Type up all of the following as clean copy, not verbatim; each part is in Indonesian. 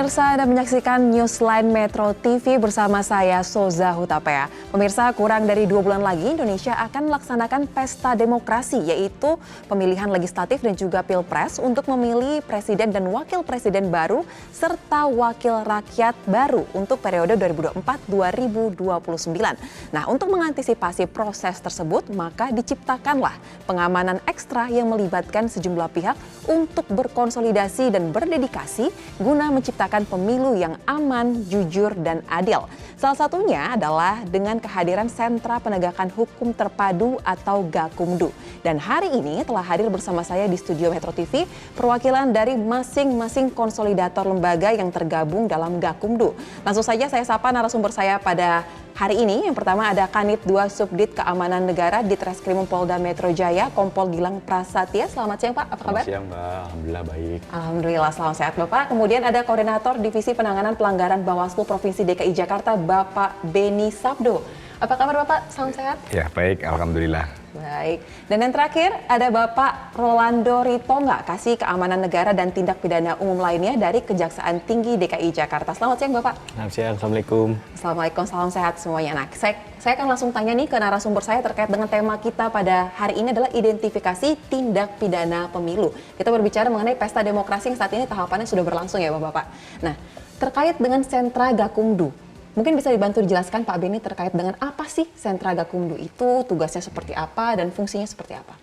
Pemirsa, Anda menyaksikan Newsline Metro TV bersama saya, Soza Hutapea. Pemirsa, kurang dari 2 bulan lagi Indonesia akan melaksanakan pesta demokrasi, yaitu pemilihan legislatif dan juga pilpres untuk memilih presiden dan wakil presiden baru, serta wakil rakyat baru untuk periode 2024-2029. Nah, untuk mengantisipasi proses tersebut, maka diciptakanlah pengamanan ekstra yang melibatkan sejumlah pihak untuk berkonsolidasi dan berdedikasi guna menciptakan pemilu yang aman, jujur, dan adil. Salah satunya adalah dengan kehadiran Sentra Penegakan Hukum Terpadu atau Gakumdu. Dan hari ini telah hadir bersama saya di studio Metro TV perwakilan dari masing-masing konsolidator lembaga yang tergabung dalam Gakumdu. Langsung saja saya sapa narasumber saya pada hari ini. Yang pertama ada Kanit 2 Subdit Keamanan Negara di Treskrimum Polda Metro Jaya, Kompol Gilang Prasatya. Selamat siang Pak, apa kabar? Selamat siang Mbak, Alhamdulillah baik. Alhamdulillah, selamat sehat Bapak. Kemudian ada Koordinator Divisi Penanganan Pelanggaran Bawaslu Provinsi DKI Jakarta, Bapak Beni Sabdo. Apa kabar Bapak? Salam sehat? Ya baik, Alhamdulillah. Baik. Dan yang terakhir ada Bapak Rolando Ritonga, Kasih Keamanan Negara dan Tindak Pidana Umum lainnya dari Kejaksaan Tinggi DKI Jakarta. Selamat siang Bapak. Selamat siang, Assalamualaikum. Assalamualaikum, salam sehat semuanya. Nah, saya akan langsung tanya nih ke narasumber saya terkait dengan tema kita pada hari ini adalah identifikasi tindak pidana pemilu. Kita berbicara mengenai pesta demokrasi yang saat ini tahapannya sudah berlangsung ya Bapak. Nah, terkait dengan Sentra Gakumdu. Mungkin bisa dibantu dijelaskan Pak Beni terkait dengan apa sih Sentra Gakumdu itu, tugasnya seperti apa, dan fungsinya seperti apa?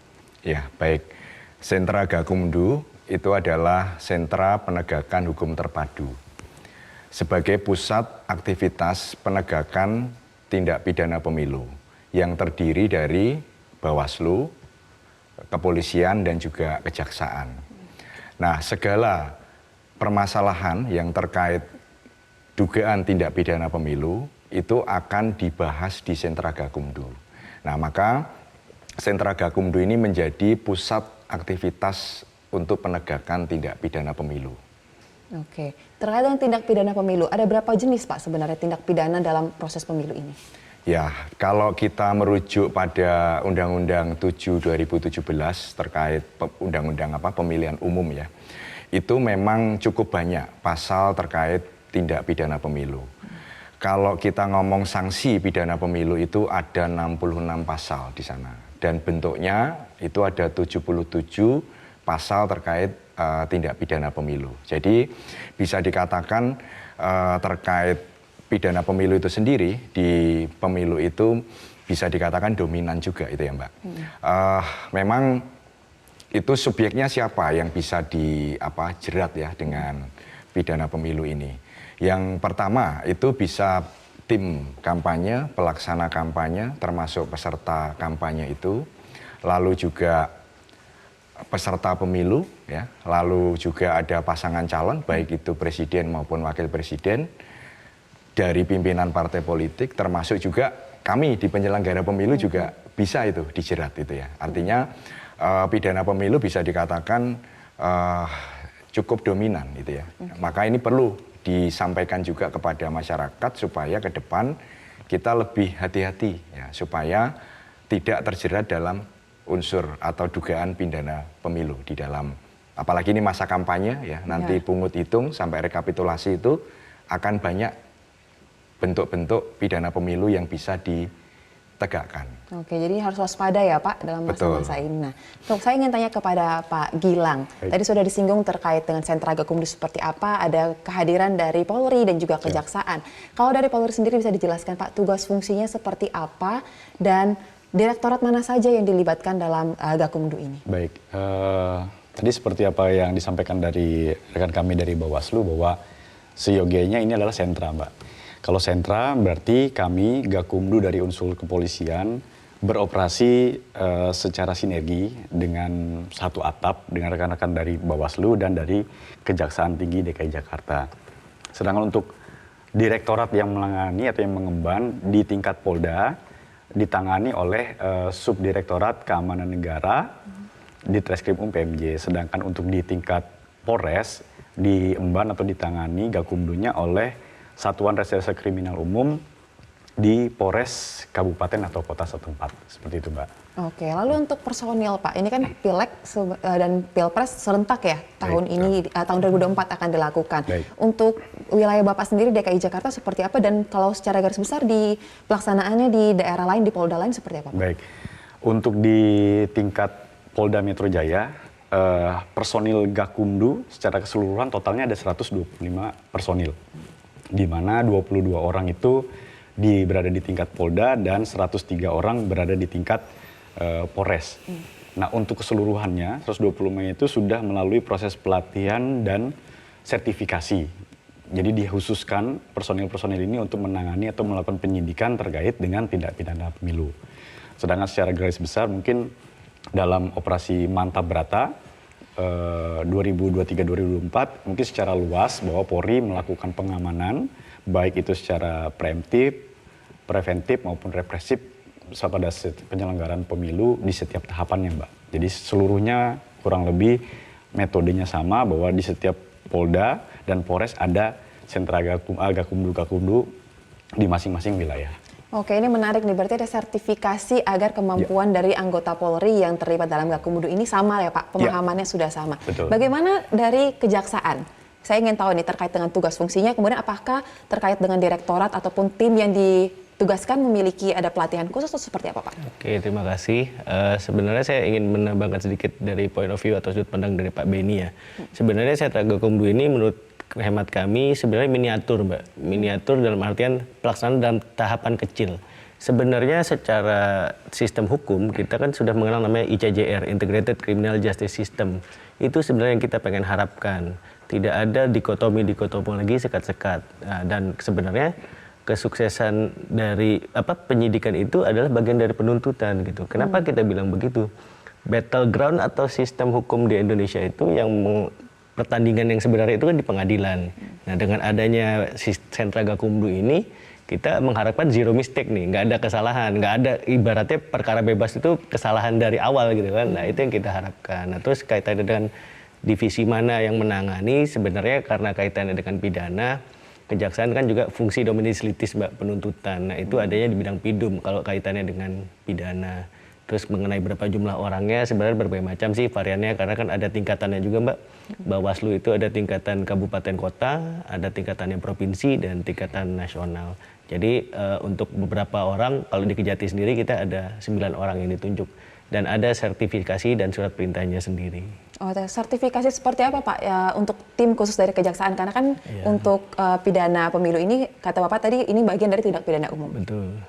Ya, baik. Sentra Gakumdu itu adalah Sentra Penegakan Hukum Terpadu. Sebagai pusat aktivitas penegakan tindak pidana pemilu yang terdiri dari Bawaslu, Kepolisian, dan juga Kejaksaan. Nah, segala permasalahan yang terkait dugaan tindak pidana pemilu itu akan dibahas di Sentra Gakumdu. Nah, maka Sentra Gakumdu ini menjadi pusat aktivitas untuk penegakan tindak pidana pemilu. Oke, terkait dengan tindak pidana pemilu, ada berapa jenis Pak sebenarnya tindak pidana dalam proses pemilu ini? Ya, kalau kita merujuk pada Undang-Undang 7 2017 terkait Undang-Undang pemilihan umum ya, itu memang cukup banyak pasal terkait tindak pidana pemilu. Kalau kita ngomong sanksi pidana pemilu itu ada 66 pasal di sana. Dan bentuknya itu ada 77 pasal terkait tindak pidana pemilu. Jadi bisa dikatakan terkait pidana pemilu itu sendiri di pemilu itu bisa dikatakan dominan juga itu ya Mbak. Memang itu subjeknya siapa yang bisa dijerat ya dengan pidana pemilu ini. Yang pertama itu bisa tim kampanye, pelaksana kampanye, termasuk peserta kampanye itu, lalu juga peserta pemilu, ya, lalu juga ada pasangan calon, baik itu presiden maupun wakil presiden, dari pimpinan partai politik, termasuk juga kami di penyelenggara pemilu juga bisa itu dijerat itu ya. Artinya pidana pemilu bisa dikatakan cukup dominan itu ya. Maka ini perlu disampaikan juga kepada masyarakat supaya ke depan kita lebih hati-hati ya, supaya tidak terjerat dalam unsur atau dugaan pidana pemilu di dalam, apalagi ini masa kampanye ya, nanti pungut hitung sampai rekapitulasi itu akan banyak bentuk-bentuk pidana pemilu yang bisa ditegakkan. Oke, jadi harus waspada ya Pak dalam masa-masa ini. Nah, saya ingin tanya kepada Pak Gilang. Baik. Tadi sudah disinggung terkait dengan Sentra Gakumdu seperti apa, ada kehadiran dari Polri dan juga Kejaksaan. Kalau dari Polri sendiri bisa dijelaskan Pak, tugas fungsinya seperti apa dan direktorat mana saja yang dilibatkan dalam Gakumdu ini? Baik, tadi seperti apa yang disampaikan dari rekan kami dari Bawaslu bahwa seyogianya ini adalah sentra Mbak. Kalau sentra berarti kami Gakumdu dari unsur kepolisian beroperasi secara sinergi dengan satu atap dengan rekan-rekan dari Bawaslu dan dari Kejaksaan Tinggi DKI Jakarta. Sedangkan untuk direktorat yang menangani atau yang mengemban di tingkat Polda ditangani oleh Subdirektorat Keamanan Negara di Treskrimum PMJ. Sedangkan untuk di tingkat Polres diemban atau ditangani Gakumdunya oleh Satuan Reserse Kriminal Umum di Polres Kabupaten atau Kota setempat. Seperti itu, Mbak. Oke, lalu untuk personil Pak, ini kan Pileg dan Pilpres serentak ya tahun ini, tahun 2024 akan dilakukan. Baik. Untuk wilayah Bapak sendiri DKI Jakarta seperti apa, dan kalau secara garis besar di pelaksanaannya di daerah lain, di Polda lain seperti apa Pak? Baik, untuk di tingkat Polda Metro Jaya, personil Gakumdu secara keseluruhan totalnya ada 125 personil, di mana 22 orang itu berada di tingkat Polda dan 103 orang berada di tingkat Polres. Nah, untuk keseluruhannya 125 itu sudah melalui proses pelatihan dan sertifikasi. Jadi dikhususkan personil-personil ini untuk menangani atau melakukan penyidikan terkait dengan tindak pidana pemilu. Sedangkan secara garis besar mungkin dalam operasi Mantap Brata 2023-2024 mungkin secara luas bahwa Polri melakukan pengamanan baik itu secara preventif maupun represif pada penyelenggaraan pemilu di setiap tahapannya, Mbak. Jadi seluruhnya kurang lebih metodenya sama, bahwa di setiap Polda dan Polres ada sentra Gakumdu di masing-masing wilayah. Oke, ini menarik nih, berarti ada sertifikasi agar kemampuan dari anggota Polri yang terlibat dalam Gakumdu ini sama ya Pak, pemahamannya sudah sama. Betul. Bagaimana dari Kejaksaan? Saya ingin tahu nih terkait dengan tugas fungsinya, kemudian apakah terkait dengan direktorat ataupun tim yang ditugaskan memiliki ada pelatihan khusus atau seperti apa Pak? Oke, terima kasih. Sebenarnya saya ingin menambahkan sedikit dari point of view atau sudut pandang dari Pak Beni ya. Sebenarnya sentra Gakumdu ini menurut hemat kami sebenarnya miniatur, Mbak. Miniatur dalam artian pelaksanaan dalam tahapan kecil. Sebenarnya secara sistem hukum kita kan sudah mengenal namanya ICJR, Integrated Criminal Justice System. Itu sebenarnya yang kita pengen harapkan. Tidak ada dikotomi lagi sekat-sekat. Nah, dan sebenarnya kesuksesan dari penyidikan itu adalah bagian dari penuntutan gitu. Kenapa kita bilang begitu? Battleground atau sistem hukum di Indonesia itu yang pertandingan yang sebenarnya itu kan di pengadilan. Nah, dengan adanya sentra Gakumdu ini kita mengharapkan zero mistake nih, nggak ada kesalahan, nggak ada ibaratnya perkara bebas itu kesalahan dari awal gitu kan. Nah, itu yang kita harapkan. Nah, terus kaitannya dengan divisi mana yang menangani, sebenarnya karena kaitannya dengan pidana, Kejaksaan kan juga fungsi dominis litis, Mbak, penuntutan. Nah, itu adanya di bidang pidum kalau kaitannya dengan pidana. Terus mengenai berapa jumlah orangnya sebenarnya berbagai macam sih variannya, karena kan ada tingkatannya juga, Mbak. Bawaslu itu ada tingkatan kabupaten kota, ada tingkatannya provinsi dan tingkatan nasional. Jadi untuk beberapa orang, kalau di Kejati sendiri kita ada 9 orang yang ditunjuk. Dan ada sertifikasi dan surat perintahnya sendiri. Oh, sertifikasi seperti apa Pak ya, untuk tim khusus dari Kejaksaan? Karena kan untuk pidana pemilu ini, kata Bapak tadi, ini bagian dari tindak pidana umum. Betul.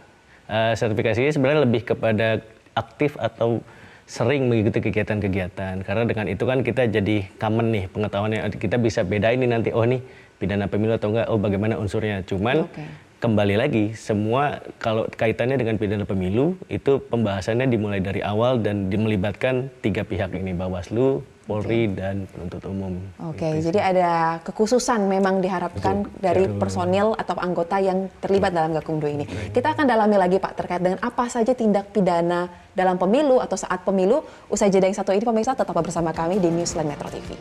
Sertifikasinya sebenarnya lebih kepada aktif atau sering mengikuti kegiatan-kegiatan. Karena dengan itu kan kita jadi common nih pengetahuannya. Kita bisa bedain nih nanti, oh nih pidana pemilu atau enggak, oh bagaimana unsurnya. Cuman kembali lagi, semua kalau kaitannya dengan pidana pemilu, itu pembahasannya dimulai dari awal dan melibatkan 3 pihak ini, Bawaslu, Polri, dan penuntut umum. Oke, jadi ada kekhususan memang diharapkan dari personil atau anggota yang terlibat dalam Gakumdu ini. Kita akan dalami lagi Pak terkait dengan apa saja tindak pidana dalam pemilu atau saat pemilu. Usai jeda yang satu ini, pemirsa tetap bersama kami di Newsline Metro TV.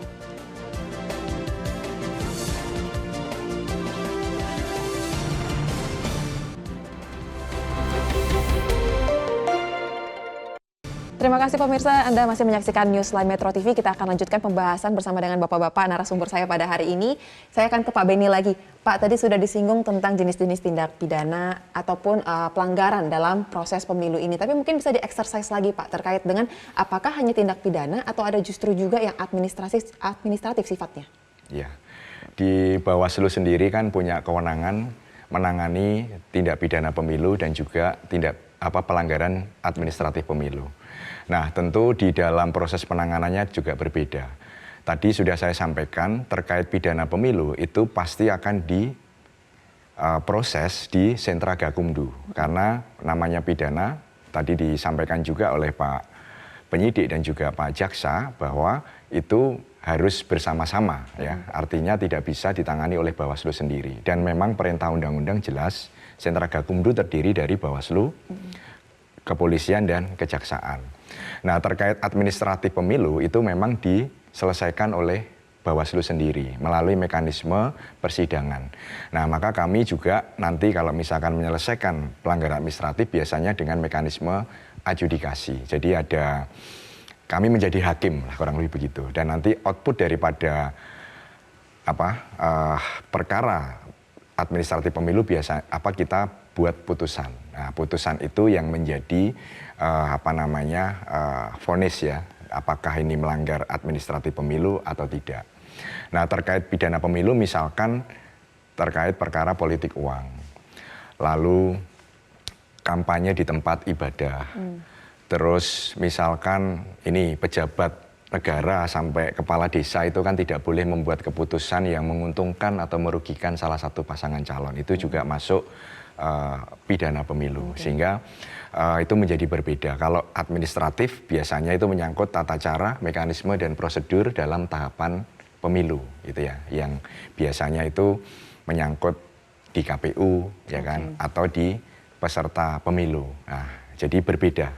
Terima kasih pemirsa, Anda masih menyaksikan Newsline Metro TV. Kita akan lanjutkan pembahasan bersama dengan Bapak-Bapak narasumber saya pada hari ini. Saya akan ke Pak Beni lagi. Pak, tadi sudah disinggung tentang jenis-jenis tindak pidana ataupun pelanggaran dalam proses pemilu ini. Tapi mungkin bisa di-exercise lagi Pak, terkait dengan apakah hanya tindak pidana atau ada justru juga yang administratif sifatnya? Ya, di Bawaslu sendiri kan punya kewenangan menangani tindak pidana pemilu dan juga pelanggaran administratif pemilu. Nah, tentu di dalam proses penanganannya juga berbeda. Tadi sudah saya sampaikan terkait pidana pemilu itu pasti akan diproses di sentra Gakumdu. Karena namanya pidana, tadi disampaikan juga oleh Pak Penyidik dan juga Pak Jaksa bahwa itu harus bersama-sama ya. Artinya tidak bisa ditangani oleh Bawaslu sendiri. Dan memang perintah undang-undang jelas sentra Gakumdu terdiri dari Bawaslu, Kepolisian dan Kejaksaan. Nah, terkait administratif pemilu itu memang diselesaikan oleh Bawaslu sendiri melalui mekanisme persidangan. Nah, maka kami juga nanti kalau misalkan menyelesaikan pelanggaran administratif biasanya dengan mekanisme adjudikasi. Jadi kami menjadi hakim lah, kurang lebih begitu. Dan nanti output daripada perkara administratif pemilu kita buat putusan. Nah, putusan itu yang menjadi vonis ya, apakah ini melanggar administratif pemilu atau tidak. Nah, terkait pidana pemilu misalkan terkait perkara politik uang, lalu kampanye di tempat ibadah, terus misalkan ini pejabat negara sampai kepala desa itu kan tidak boleh membuat keputusan yang menguntungkan atau merugikan salah satu pasangan calon, itu juga masuk pidana pemilu, sehingga itu menjadi berbeda. Kalau administratif biasanya itu menyangkut tata cara, mekanisme dan prosedur dalam tahapan pemilu, gitu ya, yang biasanya itu menyangkut di KPU, ya kan, atau di peserta pemilu. Nah, jadi berbeda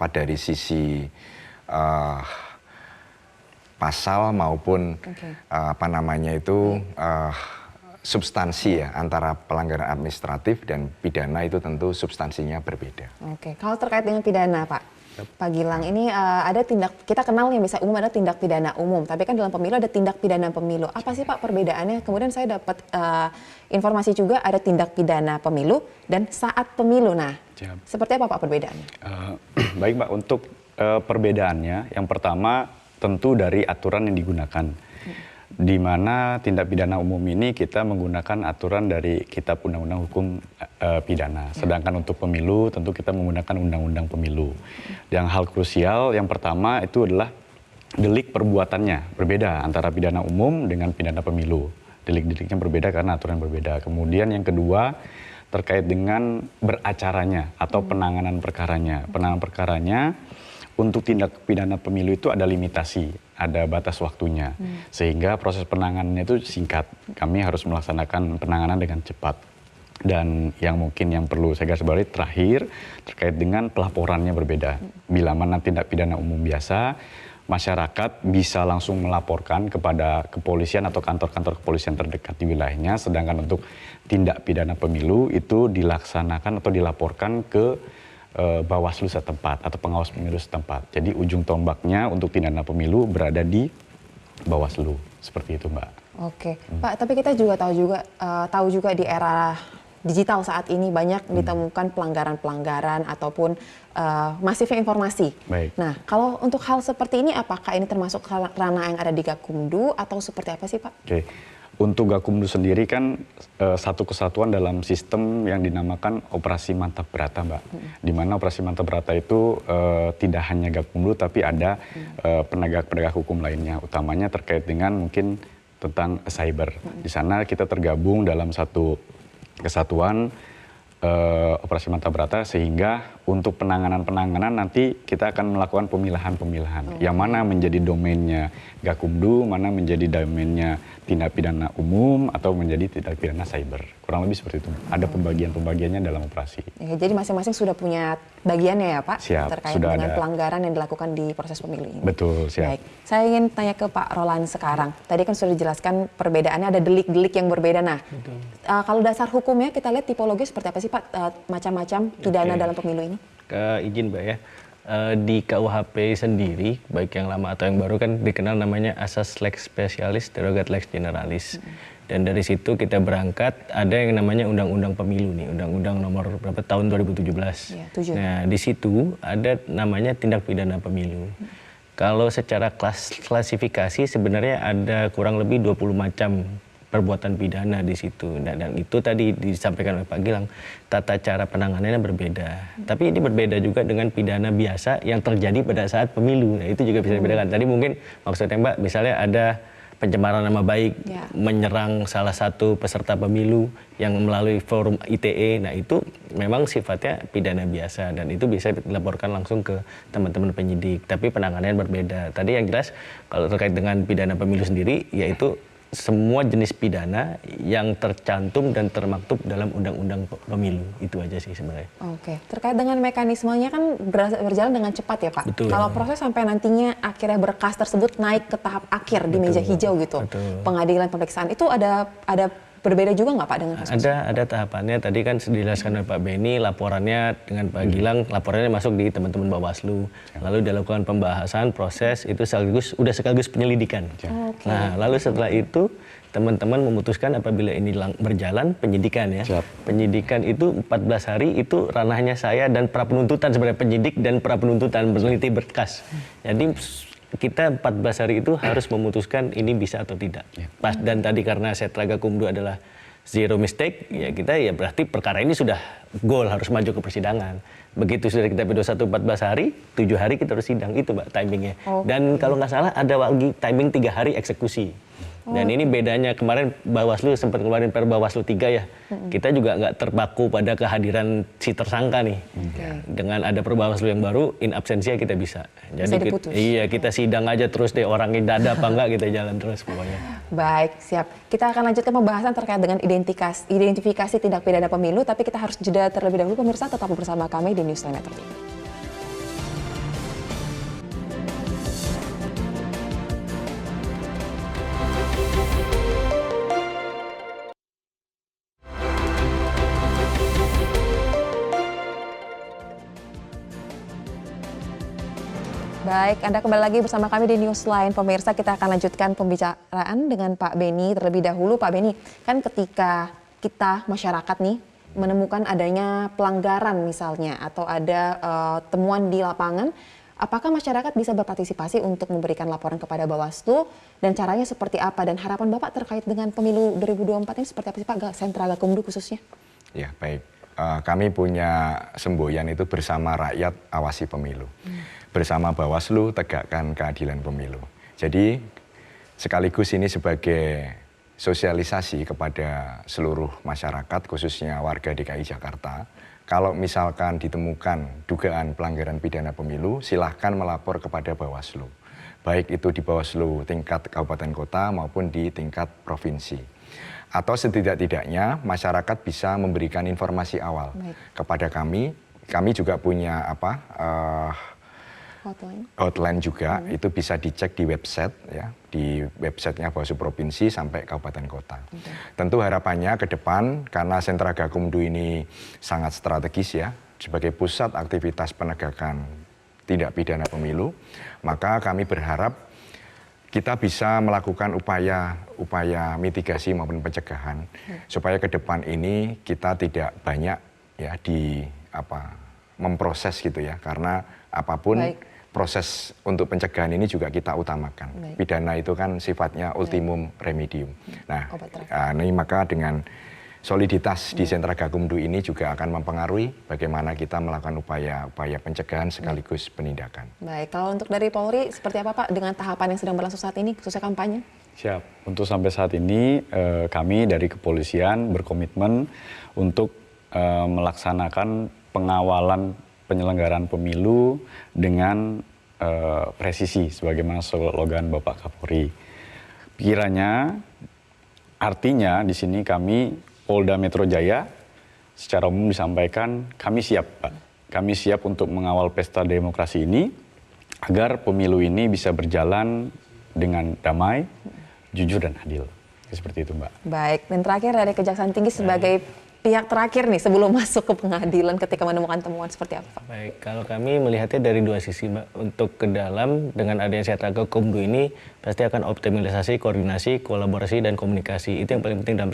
dari sisi pasal maupun substansi ya, antara pelanggaran administratif dan pidana itu tentu substansinya berbeda. Oke, kalau terkait dengan pidana, Pak Gilang, ini ada kita kenal yang bisa umum ada tindak pidana umum, tapi kan dalam pemilu ada tindak pidana pemilu. Apa sih Pak perbedaannya? Kemudian saya dapat informasi juga ada tindak pidana pemilu dan saat pemilu. Nah, seperti apa Pak perbedaannya? Baik Mbak, untuk perbedaannya yang pertama tentu dari aturan yang digunakan. Di mana tindak pidana umum ini kita menggunakan aturan dari Kitab Undang-Undang Hukum Pidana. Sedangkan untuk pemilu tentu kita menggunakan Undang-Undang Pemilu. Yang hal krusial yang pertama itu adalah delik perbuatannya berbeda antara pidana umum dengan pidana pemilu. Delik-deliknya berbeda karena aturan berbeda. Kemudian yang kedua terkait dengan beracaranya atau penanganan perkaranya. Penanganan perkaranya untuk tindak pidana pemilu itu ada limitasi, ada batas waktunya. Sehingga proses penanganannya itu singkat. Kami harus melaksanakan penanganan dengan cepat. Dan yang mungkin yang perlu saya garis bawahi terakhir terkait dengan pelaporannya berbeda. Bila mana tindak pidana umum biasa, masyarakat bisa langsung melaporkan kepada kepolisian atau kantor-kantor kepolisian terdekat di wilayahnya. Sedangkan untuk tindak pidana pemilu itu dilaksanakan atau dilaporkan ke Bawaslu setempat atau pengawas pemilu setempat. Jadi ujung tombaknya untuk pidana pemilu berada di Bawaslu. Seperti itu, Mbak. Oke, Pak, tapi kita juga tahu juga di era digital saat ini banyak ditemukan pelanggaran-pelanggaran ataupun masifnya informasi. Baik. Nah, kalau untuk hal seperti ini apakah ini termasuk ranah yang ada di Gakumdu atau seperti apa sih, Pak? Oke. Untuk Gakumdu sendiri kan satu kesatuan dalam sistem yang dinamakan Operasi Mantap Berata, Mbak. Di mana Operasi Mantap Berata itu tidak hanya Gakumdu tapi ada penegak-penegak hukum lainnya, utamanya terkait dengan mungkin tentang cyber. Di sana kita tergabung dalam satu kesatuan Operasi Mantap Berata, sehingga untuk penanganan nanti kita akan melakukan pemilahan-pemilahan. Yang mana menjadi domainnya Gakumdu, mana menjadi domainnya tindak pidana umum atau menjadi tindak pidana cyber. Kurang lebih seperti itu. Ada pembagiannya dalam operasi. Ya, jadi masing-masing sudah punya bagiannya ya Pak? Siap, terkait sudah dengan ada pelanggaran yang dilakukan di proses pemilu ini. Betul, siap. Baik, saya ingin tanya ke Pak Roland sekarang. Tadi kan sudah dijelaskan perbedaannya, ada delik-delik yang berbeda. Nah, kalau dasar hukumnya kita lihat tipologi seperti apa sih Pak? Macam-macam pidana dalam pemilu ini? Izin Mbak ya. Di KUHP sendiri, baik yang lama atau yang baru kan dikenal namanya asas lex specialis, derogat lex generalis. Dan dari situ kita berangkat, ada yang namanya Undang-Undang Pemilu nih, Undang-Undang nomor berapa tahun 2017. Ya, 7. Nah, di situ ada namanya tindak pidana pemilu. Kalau secara klasifikasi sebenarnya ada kurang lebih 20 macam perbuatan pidana di situ. Dan itu tadi disampaikan oleh Pak Gilang, tata cara penanganannya berbeda. Tapi ini berbeda juga dengan pidana biasa yang terjadi pada saat pemilu. Nah, itu juga bisa dibedakan. Tadi mungkin maksudnya Mbak, misalnya ada pencemaran nama baik, menyerang salah satu peserta pemilu yang melalui forum ITE. Nah, itu memang sifatnya pidana biasa dan itu bisa dilaporkan langsung ke teman-teman penyidik. Tapi penanganannya berbeda. Tadi yang jelas kalau terkait dengan pidana pemilu sendiri, yaitu semua jenis pidana yang tercantum dan termaktub dalam undang-undang pemilu. Itu aja sih sebenarnya. Oke, terkait dengan mekanismenya kan berjalan dengan cepat ya Pak. Betul. Kalau proses sampai nantinya akhirnya berkas tersebut naik ke tahap akhir di meja hijau gitu, pengadilan pemeriksaan itu ada berbeda juga nggak Pak dengan kasus? Ada tahapannya. Tadi kan dijelaskan oleh Pak Beni, laporannya dengan Pak Gilang, laporannya masuk di teman-teman Bawaslu. Lalu dilakukan pembahasan, proses, itu sekaligus penyelidikan. Nah, lalu setelah itu teman-teman memutuskan apabila ini berjalan penyidikan ya. Penyidikan itu 14 hari itu ranahnya saya dan pra penuntutan, sebenarnya penyidik dan pra penuntutan meneliti berkas. Jadi kita 14 hari itu harus memutuskan ini bisa atau tidak. Pas dan tadi karena Sentra Gakumdu adalah zero mistake, ya kita ya berarti perkara ini sudah goal, harus maju ke persidangan. Begitu sudah kita P21 14 hari, 7 hari kita harus sidang, itu Mbak timingnya. Dan kalau nggak salah ada lagi timing 3 hari eksekusi. Dan ini bedanya, kemarin Bawaslu sempat ngeluarin per Bawaslu 3 ya. Kita juga nggak terpaku pada kehadiran si tersangka nih. Dengan ada per Bawaslu yang baru, in absensia kita bisa. Jadi kita sidang aja terus deh, orangnya ada apa enggak, kita jalan terus pokoknya. Baik, siap. Kita akan lanjutkan pembahasan terkait dengan identifikasi tindak pidana pemilu, tapi kita harus jeda terlebih dahulu. Pemirsa tetap bersama kami di Newsline Metro TV. Baik, Anda kembali lagi bersama kami di Newsline. Pemirsa, kita akan lanjutkan pembicaraan dengan Pak Beni terlebih dahulu. Pak Beni, kan ketika kita masyarakat nih menemukan adanya pelanggaran misalnya atau ada temuan di lapangan, apakah masyarakat bisa berpartisipasi untuk memberikan laporan kepada Bawaslu dan caranya seperti apa? Dan harapan Bapak terkait dengan pemilu 2024 ini seperti apa sih Pak, Sentra Gakumdu khususnya? Ya, baik. Kami punya semboyan itu bersama rakyat awasi pemilu. Bersama Bawaslu tegakkan keadilan pemilu. Jadi sekaligus ini sebagai sosialisasi kepada seluruh masyarakat, khususnya warga DKI Jakarta. Kalau misalkan ditemukan dugaan pelanggaran pidana pemilu, silahkan melapor kepada Bawaslu. Baik itu di Bawaslu tingkat kabupaten kota maupun di tingkat provinsi. Atau setidak-tidaknya masyarakat bisa memberikan informasi awal kepada kami. Kami juga punya hotline juga, itu bisa dicek di website ya, di websitenya Bawaslu Provinsi sampai Kabupaten Kota. Tentu harapannya ke depan, karena Sentra Gakumdu ini sangat strategis ya, sebagai pusat aktivitas penegakan tindak pidana pemilu, maka kami berharap kita bisa melakukan upaya mitigasi maupun pencegahan, supaya ke depan ini kita tidak banyak ya memproses gitu ya, karena apapun proses untuk pencegahan ini juga kita utamakan. Pidana itu kan sifatnya ultimum remedium. Nah, ini maka dengan soliditas di Sentra Gakumdu ini juga akan mempengaruhi bagaimana kita melakukan upaya pencegahan sekaligus penindakan. Baik, kalau untuk dari Polri seperti apa Pak dengan tahapan yang sedang berlangsung saat ini, khususnya kampanye? Siap. Untuk sampai saat ini kami dari kepolisian berkomitmen untuk melaksanakan pengawalan penyelenggaraan pemilu dengan presisi sebagaimana slogan Bapak Kapolri. Kiranya artinya di sini kami Polda Metro Jaya secara umum disampaikan kami siap Pak. Kami siap untuk mengawal pesta demokrasi ini agar pemilu ini bisa berjalan dengan damai, jujur dan adil. Seperti itu Mbak. Baik, dan terakhir dari Kejaksaan Tinggi sebagai pihak terakhir nih sebelum masuk ke pengadilan ketika menemukan temuan seperti apa Pak? Baik, kalau kami melihatnya dari dua sisi Mbak. Untuk ke dalam dengan adanya Sentra Gakumdu ini pasti akan optimalisasi, koordinasi, kolaborasi dan komunikasi. Itu yang paling penting dalam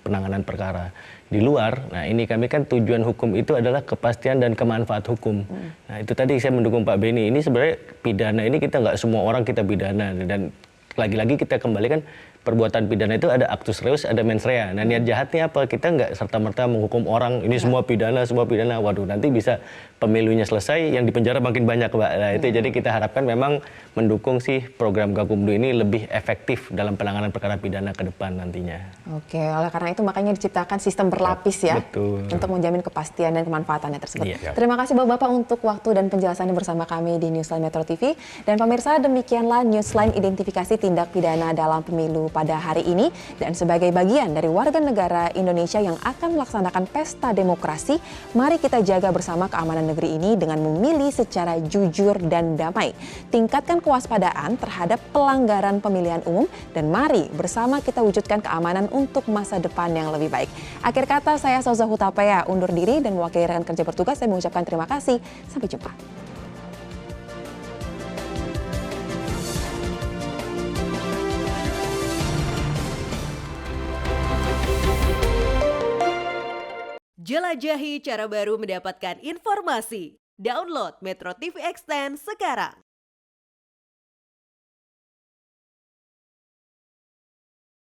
penanganan perkara. Di luar, nah ini kami kan tujuan hukum itu adalah kepastian dan kemanfaat hukum. Nah itu tadi saya mendukung Pak Beni. Ini sebenarnya pidana ini kita nggak semua orang kita pidana, dan lagi-lagi kita kembalikan perbuatan pidana itu ada actus reus, ada mens rea. Nah niat jahatnya apa? Kita nggak serta-merta menghukum orang, ini semua pidana. Waduh nanti bisa pemilunya selesai, yang dipenjara makin banyak Mbak. Nah itu jadi kita harapkan memang mendukung sih program Gakumdu ini lebih efektif dalam penanganan perkara pidana ke depan nantinya. Oke, oleh karena itu makanya diciptakan sistem berlapis ya. Betul. Untuk menjamin kepastian dan kemanfaatannya tersebut. Iya. Terima kasih Bapak-Bapak untuk waktu dan penjelasannya bersama kami di Newsline Metro TV. Dan pemirsa, demikianlah Newsline identifikasi tindak pidana dalam pemilu pada hari ini dan sebagai bagian dari warga negara Indonesia yang akan melaksanakan pesta demokrasi, mari kita jaga bersama keamanan negeri ini dengan memilih secara jujur dan damai. Tingkatkan kewaspadaan terhadap pelanggaran pemilihan umum dan mari bersama kita wujudkan keamanan untuk masa depan yang lebih baik. Akhir kata, saya Soza Hutapea undur diri dan mewakili rekan kerja bertugas, saya mengucapkan terima kasih. Sampai jumpa. Jelajahi cara baru mendapatkan informasi. Download Metro TV Extend sekarang.